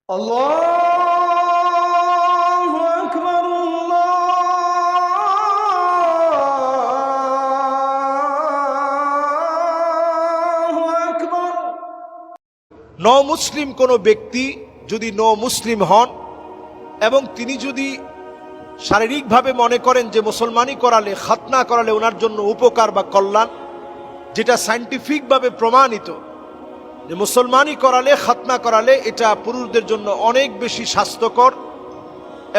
আল্লাহু আকবার, আল্লাহু আকবার। মুসলিম কোনো ব্যক্তি যদি মুসলিম হন এবং তিনি যদি শারীরিকভাবে মনে করেন যে মুসলমানি করালে, খাতনা করালে ওনার জন্য উপকার বা কল্যাণ, যেটা সায়েন্টিফিকভাবে প্রমাণিত যে মুসলমানি করালে, খাতনা করালে এটা পুরুষদের জন্য অনেক বেশি স্বাস্থ্যকর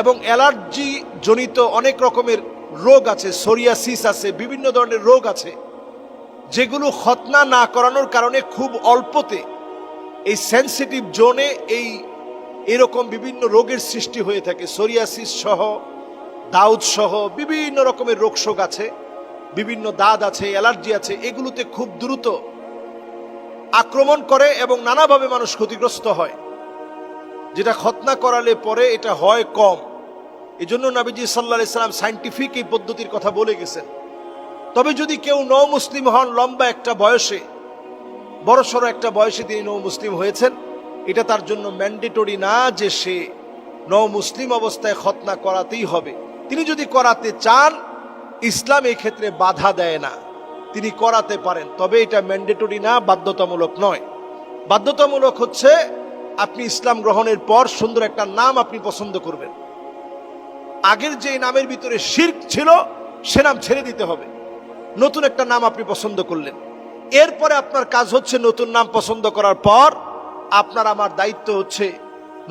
এবং অ্যালার্জি জনিত অনেক রকমের রোগ আছে, সোরিয়াসিস আছে, বিভিন্ন ধরনের রোগ আছে যেগুলো খাতনা না করানোর কারণে খুব অল্পতে এই সেন্সিটিভ জোনে এরকম বিভিন্ন রোগের সৃষ্টি হয়ে থাকে। সোরিয়াসিস সহ, দাউদ সহ বিভিন্ন রকমের রোগ শোক আছে, বিভিন্ন দাঁত আছে, অ্যালার্জি আছে, এগুলোতে খুব দ্রুত আক্রমণ করে এবং নানাভাবে মানুষ ক্ষতিগ্রস্ত হয়, যেটা খতনা করালে পরে এটা হয় কম। এই জন্য নবীজি সাল্লাল্লাহু আলাইহি সাল্লাম সায়েন্টিফিক এই পদ্ধতির কথা বলে গেছেন। তবে যদি কেউ মুসলিম হন, লম্বা একটা বয়সে, বড়সড় একটা বয়সে তিনি মুসলিম হয়েছেন, এটা তার জন্য ম্যান্ডেটরি না যে সে মুসলিম অবস্থায় খতনা করাতেই হবে। তিনি যদি করাতে চান, ইসলাম এই ক্ষেত্রে বাধা দেয় না, তিনি করাতে পারেন। তবে এটা ম্যান্ডেটরি না, বাধ্যতামূলক নয়। বাধ্যতামূলক হচ্ছে আপনি ইসলাম গ্রহণের পর সুন্দর একটা নাম আপনি পছন্দ করবেন। আগের যে নামের ভিতরে শিরক ছিল সে নাম ছেড়ে দিতে হবে, নতুন একটা নাম আপনি পছন্দ করলেন। এরপরে আপনার কাজ হচ্ছে নতুন নাম পছন্দ করার পর আপনার আমার দায়িত্ব হচ্ছে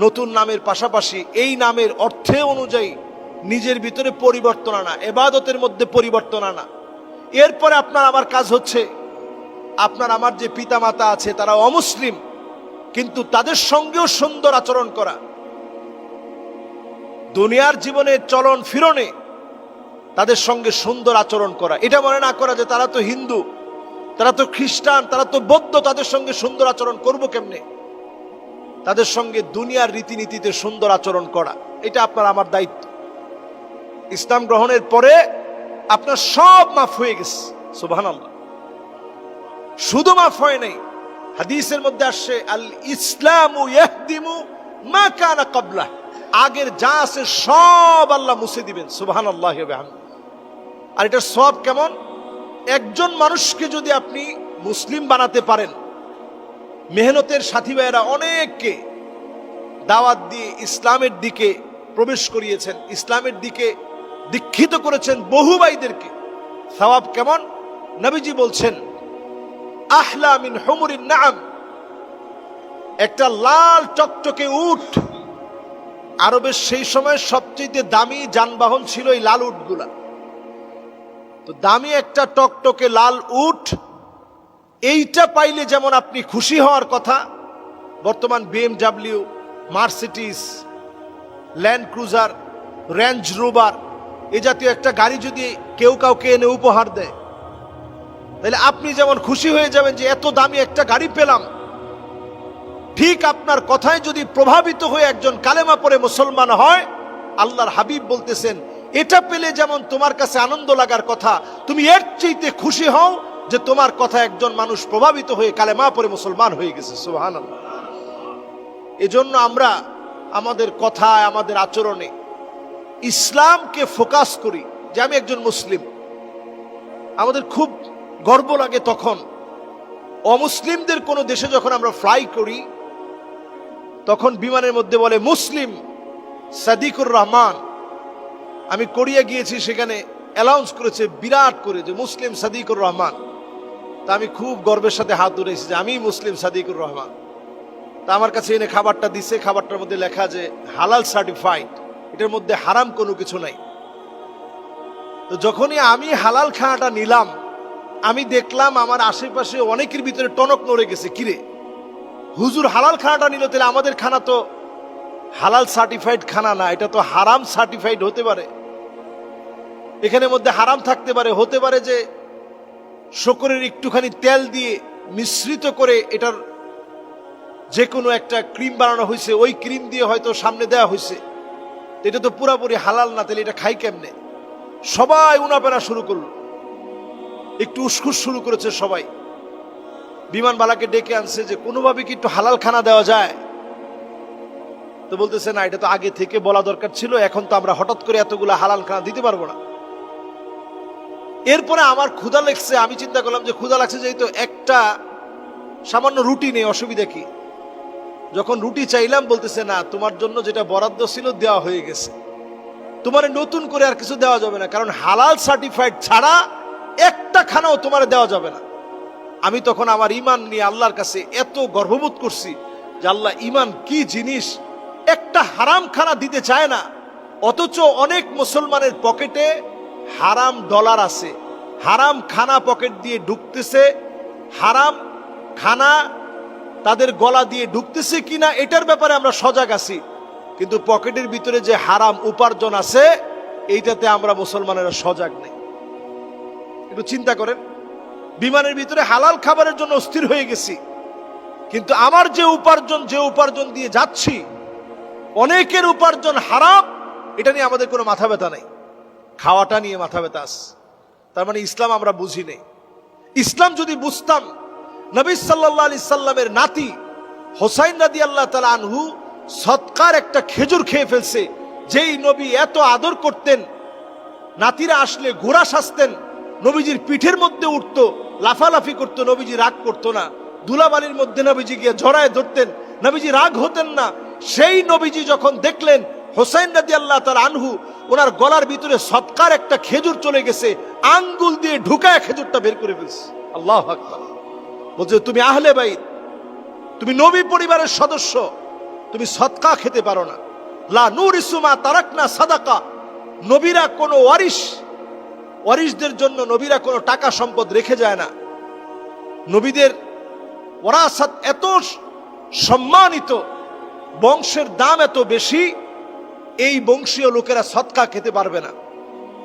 নতুন নামের পাশাপাশি এই নামের অর্থে অনুযায়ী নিজের ভিতরে পরিবর্তন আনা, ইবাদতের মধ্যে পরিবর্তন আনা। এরপরে আপনার আমার কাজ হচ্ছে আপনার আমার যে পিতামাতা আছে তারা অমুসলিম, কিন্তু তাদের সঙ্গেও সুন্দর আচরণ করা। দুনিয়ার জীবনে চলন ফিরনে তাদের সঙ্গে সুন্দর আচরণ করা। এটা মনে না করা যে তারা তো হিন্দু, তারা তো খ্রিস্টান, তারা তো বৌদ্ধ, তাদের সঙ্গে সুন্দর আচরণ করব কেমনে? তাদের সঙ্গে দুনিয়ার রীতিনীতিতে সুন্দর আচরণ করা, এটা আপনার আমার দায়িত্ব। ইসলাম গ্রহণের পরে আপনার সব মাফ হয়ে গেছে, সুবহানাল্লাহ। শুধু মাফ হয় নাই, হাদিসের মধ্যে আসছে আল ইসলামু ইয়াহদিমু মা কানা ক্বাবলা, আগের যা আছে সব আল্লাহ মুছে দিবেন, সুবহানাল্লাহি ওয়া বিহামদিহি। আর এটা সব কেমন? একজন মানুষকে যদি আপনি মুসলিম বানাতে পারেন, মেহনতের সাথী ভাইয়েরা অনেককে দাওয়াত দিয়ে ইসলামের দিকে প্রবেশ করিয়েছেন, ইসলামের দিকে দীক্ষিত করেছেন বহু ভাইদেরকে, সওয়াব কেমন? নবীজি বলছেন আহলা মিন হুমুরিন নাম, একটা লাল টকটকে উট, আরবের সেই সময় সবচেয়ে দামি যানবাহন ছিল এই লাল উটগুলা। তো দামি একটা টকটকে লাল উট, এইটা পাইলে যেমন আপনি খুশি হওয়ার কথা, বর্তমান BMW, Mercedes, land cruiser, range rover, এই জাতীয় একটা গাড়ি যদি কেউ কাউকে এনে উপহার দেয়, তাহলে আপনি যেমন খুশি হয়ে যাবেন যে এত দামি একটা গাড়ি পেলাম, ঠিক আপনার কথায় যদি প্রভাবিত হয়ে একজন কালেমা পড়ে মুসলমান হয়, আল্লাহর হাবিব বলতেছেন এটা পেলে যেমন তোমার কাছে আনন্দ লাগার কথা, তুমি এর চাইতে খুশি হও যে তোমার কথা একজন মানুষ প্রভাবিত হয়ে কালেমা পড়ে মুসলমান হয়ে গেছে, সুবহানাল্লাহ। এজন্য আমরা আমাদের কথায়, আমাদের আচরণে ইসলামকে ফোকাস করি যে আমি একজন মুসলিম। আমাদের খুব গর্ব লাগে তখন অমুসলিমদের কোনো দেশে যখন আমরা ফ্লাই করি, তখন বিমানের মধ্যে বলে মুসলিম সাদিকুর রহমান। আমি কোরিয়া গিয়েছি, সেখানে অ্যানাউন্স করেছে বিরাট করে যে মুসলিম সাদিকুর রহমান। তা আমি খুব গর্বের সাথে হাত ধরেছি যে আমি মুসলিম সাদিকুর রহমান। তা আমার কাছে এনে খাবারটা দিছে, খাবারটার মধ্যে লেখা যে হালাল সার্টিফাইড, এটার মধ্যে হারাম কোনো কিছু নাই। তো যখনই আমি হালাল খানাটা নিলাম, আমি দেখলাম আমার আশেপাশে অনেকের ভিতরে টনক নড়ে গেছে, কিরে হুজুর হালাল খানাটা নিল, তাহলে আমাদের খানা তো হালাল সার্টিফাইড খানা না, এটা তো হারাম সার্টিফাইড হতে পারে, এখানের মধ্যে হারাম থাকতে পারে, হতে পারে যে শকরের একটুখানি তেল দিয়ে মিশ্রিত করে এটার যে কোনো একটা ক্রিম বানানো হয়েছে, ওই ক্রিম দিয়ে হয়তো সামনে দেওয়া হয়েছে, এটা তো পুরাপুরি হালাল না, তাহলে এটা খাই কেমনে? সবাই উনাপেনা শুরু করলো, একটু উসখুস শুরু করেছে সবাই। বিমানবালাকে ডেকে আনছে যে কোনোভাবে কি একটু হালাল খানা দেওয়া যায়? তো বলতেছে না, এটা তো আগে থেকে বলা দরকার ছিল, এখন তো আমরা হঠাৎ করে এতগুলা হালাল খানা দিতে পারবো না। এরপরে আমার ক্ষুধা লাগছে, আমি চিন্তা করলাম যে ক্ষুধা লাগছে যেহেতু একটা সামান্য রুটি নেই, অসুবিধা কি। যখন রুটি চাইলাম বলতেছে না, তোমার জন্য যেটা বরাদ্দ ছিল দেওয়া হয়ে গেছে, তোমার নতুন করে আর কিছু দেওয়া যাবে না, কারণ হালাল সার্টিফাইড ছাড়া একটা খানাও তোমার দেওয়া যাবে না। আমি তখন আমার ঈমান নিয়ে আল্লাহর কাছে এত গর্ববোধ করছি যে আল্লাহ, ঈমান কি জিনিস, একটা হারাম খানা দিতে চায় না, অথচ অনেক মুসলমানের পকেটে হারাম ডলার আছে, হারাম খানা পকেট দিয়ে ঢুকতেছে, হারাম খানা তাদের গলা দিয়ে ঢুকতেছে কিনা এটার ব্যাপারে আমরা সজাগ আছি, কিন্তু পকেটের ভিতরে যে হারাম উপার্জন আছে এইটাতে আমরা মুসলমানেরা সজাগ নেই। একটু চিন্তা করেন, বিমানের ভিতরে হালাল খাবারের জন্য অস্থির হয়ে গেছি, কিন্তু আমার যে উপার্জন দিয়ে যাচ্ছি, অনেকের উপার্জন হারাম, এটা নিয়ে আমাদের কোনো মাথা ব্যথা নেই, খাওয়াটা নিয়ে মাথা ব্যথা আছে। তার মানে ইসলাম আমরা বুঝি নেই। ইসলাম যদি বুঝতাম, নবী সাল্লাল্লাহু আলাইহি সাল্লামের নাতি হোসাইন রাদিয়াল্লাহু তাআলা আনহু সদকার একটা খেজুর খেয়ে ফেলছে, যেই নবী এত আদর করতেন, নাতিরা আসলে ঘোড়া সাজতেন, নবীজির পিঠের মধ্যে উঠতো, লাফালাফি করতো, নবীজি রাগ করতো না, ধুলাবালির মধ্যে নবীজি গিয়ে জড়ায় ধরতেন, নবীজি রাগ হতেন না। সেই নবীজি যখন দেখলেন হোসাইন রাদিয়াল্লাহু তাআলা আনহু ওনার গলার ভিতরে সদকার একটা খেজুর চলে গেছে, আঙ্গুল দিয়ে ঢুকায় খেজুরটা বের করে ফেলছে। আল্লাহু আকবার। বলছে, তুমি আহলে বাইত, তুমি নবী পরিবারের সদস্য, তুমি সদকা খেতে পারো না। লা নুরিসু মা তারাকনা সাদাকা। নবীরা কোনো ওয়ারিসদের জন্য নবীরা কোনো টাকা সম্পদ রেখে যায় না। নবীদের ওয়ারাসাত এত সম্মানিত, বংশের দাম এত বেশি, এই বংশীয় লোকেরা সদকা খেতে পারবে না।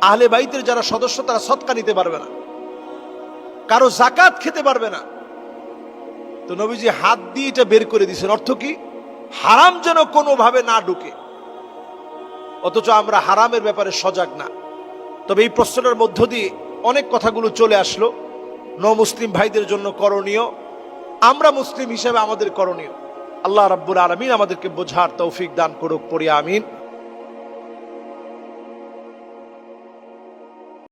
আহলে বাইতের যারা সদস্য তারা সদকা নিতে পারবে না, কারো যাকাত খেতে পারবে না। তো নবীজি হাত দিয়ে এটা বের করে দিয়েছেন, অর্থ কি? হারাম যেন কোনোভাবে না ঢুকে। অথচ আমরা হারামের ব্যাপারে সজাগ না। তবে এই প্রশ্নের মধ্য দিয়ে অনেক কথাগুলো চলে আসলো। মুসলিম ভাইদের জন্য করণীয়, আমরা মুসলিম হিসেবে আমাদের করণীয়। আল্লাহ রাব্বুল আলামিন আমাদেরকে বোঝার তৌফিক দান করুক, পড়ি আমিন।